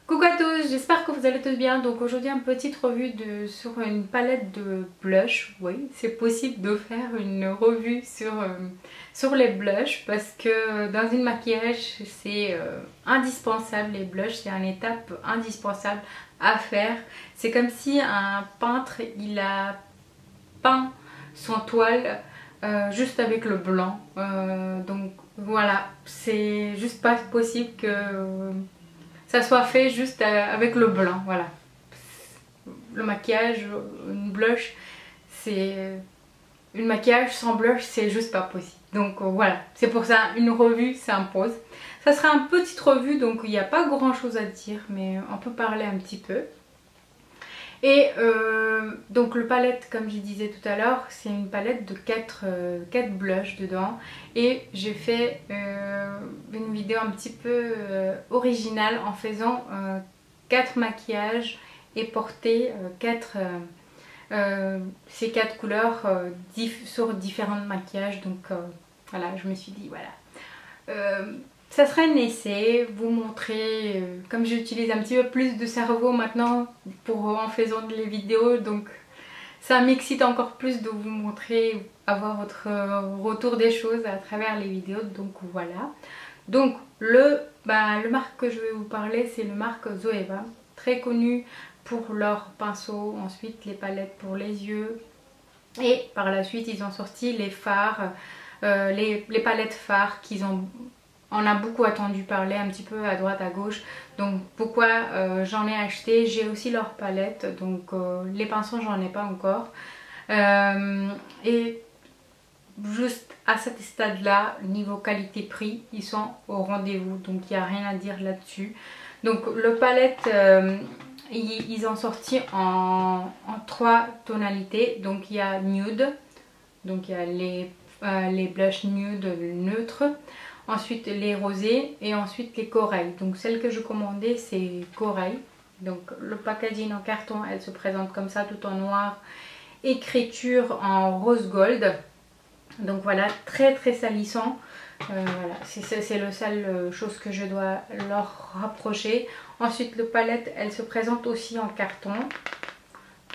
Coucou à tous, j'espère que vous allez tous bien. Donc aujourd'hui une petite revue sur une palette de blush. Oui, c'est possible de faire une revue sur les blushs parce que dans une maquillage c'est indispensable. Les blushs c'est une étape indispensable à faire. C'est comme si un peintre il a peint son toile juste avec le blanc. Donc voilà, c'est juste pas possible que ça soit fait juste avec le blanc. Voilà, le maquillage, une blush, c'est une maquillage sans blush, c'est juste pas possible. Donc voilà, c'est pour ça une revue s'impose. Ça sera une petite revue, donc il n'y a pas grand chose à dire, mais on peut parler un petit peu. Et donc le palette, comme je disais tout à l'heure, c'est une palette de 4 blushs dedans. Et j'ai fait une vidéo un petit peu originale en faisant 4 maquillages et porter ces 4 couleurs sur différents maquillages. Donc voilà, je me suis dit voilà. Ça serait un essai, vous montrer, comme j'utilise un petit peu plus de cerveau maintenant en faisant les vidéos, donc ça m'excite encore plus de vous montrer, avoir votre retour des choses à travers les vidéos, donc voilà. Donc le marque que je vais vous parler, c'est le marque Zoeva, très connu pour leurs pinceaux, ensuite les palettes pour les yeux, et par la suite ils ont sorti les fards, les palettes fards on a beaucoup entendu parler un petit peu à droite à gauche, donc pourquoi j'en ai acheté. J'ai aussi leur palette, donc les pinceaux j'en ai pas encore, et juste à cet stade là, niveau qualité prix, ils sont au rendez-vous, donc il n'y a rien à dire là-dessus. Donc le palette, ils ont sorti en 3 tonalités, donc il y a nude, donc il y a les blushs nude neutres, ensuite les rosés et ensuite les corail. Donc celle que je commandais c'est corail. Donc le packaging en carton, elle se présente comme ça, tout en noir, écriture en rose gold. Donc voilà, très très salissant. Voilà, c'est la seule chose que je dois leur rapprocher. Ensuite le palette, elle se présente aussi en carton.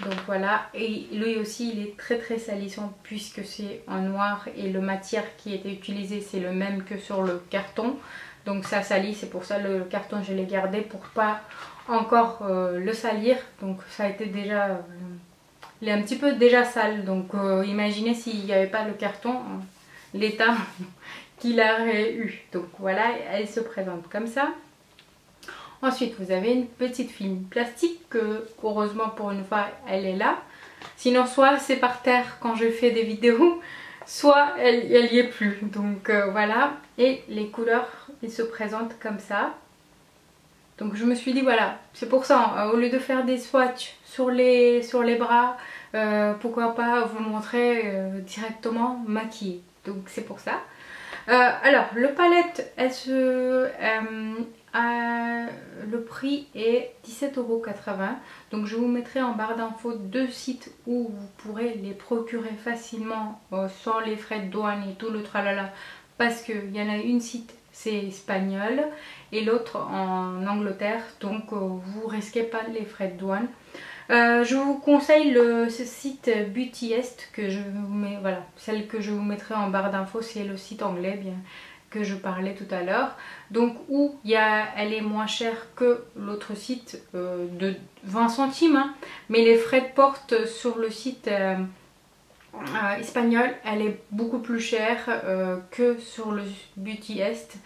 Donc voilà, et lui aussi il est très très salissant puisque c'est en noir et le matière qui était utilisé c'est le même que sur le carton. Donc ça salit, c'est pour ça le carton je l'ai gardé pour pas encore le salir. Donc ça a été déjà, il est un petit peu déjà sale. Donc imaginez s'il n'y avait pas le carton, l'état qu'il aurait eu. Donc voilà, elle se présente comme ça. Ensuite, vous avez une petite film plastique que, heureusement pour une fois, elle est là. Sinon, soit c'est par terre quand je fais des vidéos, soit elle y est plus. Donc voilà. Et les couleurs, ils se présentent comme ça. Donc je me suis dit, voilà, c'est pour ça, au lieu de faire des swatchs sur les bras, pourquoi pas vous montrer directement maquillée. Donc c'est pour ça. Alors, le palette, le prix est 17,80 €. Donc je vous mettrai en barre d'infos 2 sites où vous pourrez les procurer facilement sans les frais de douane et tout le tralala. Parce qu'il y en a une site, c'est espagnol, et l'autre en Angleterre. Donc vous risquez pas les frais de douane. Je vous conseille ce site Beautyest que je vous mets, voilà, celle que je vous mettrai en barre d'infos, c'est le site anglais bien que je parlais tout à l'heure. Donc où elle est moins chère que l'autre site de 20 centimes, hein, mais les frais de porte sur le site espagnol, elle est beaucoup plus chère que sur le Beautyest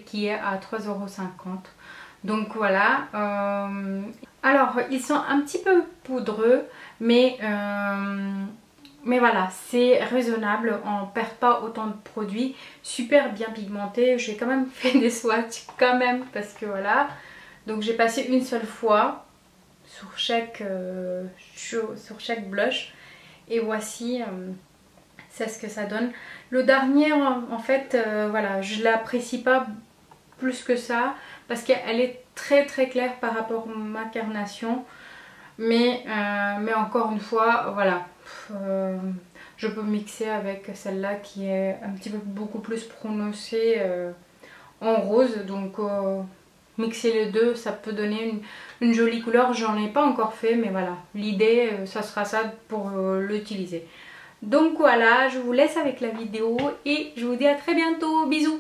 qui est à 3,50 €. Donc voilà. Alors ils sont un petit peu poudreux, mais voilà, c'est raisonnable, on ne perd pas autant de produits, super bien pigmenté. J'ai quand même fait des swatchs quand même parce que voilà. Donc j'ai passé une seule fois sur chaque blush et voici c'est ce que ça donne. Le dernier en fait voilà, je l'apprécie pas plus que ça parce qu'elle est très très claire par rapport à ma carnation, mais encore une fois voilà, je peux mixer avec celle-là qui est un petit peu beaucoup plus prononcée en rose. Donc mixer les deux, ça peut donner une jolie couleur. J'en ai pas encore fait, mais voilà, l'idée ça sera ça pour l'utiliser. Donc voilà, je vous laisse avec la vidéo et je vous dis à très bientôt, bisous.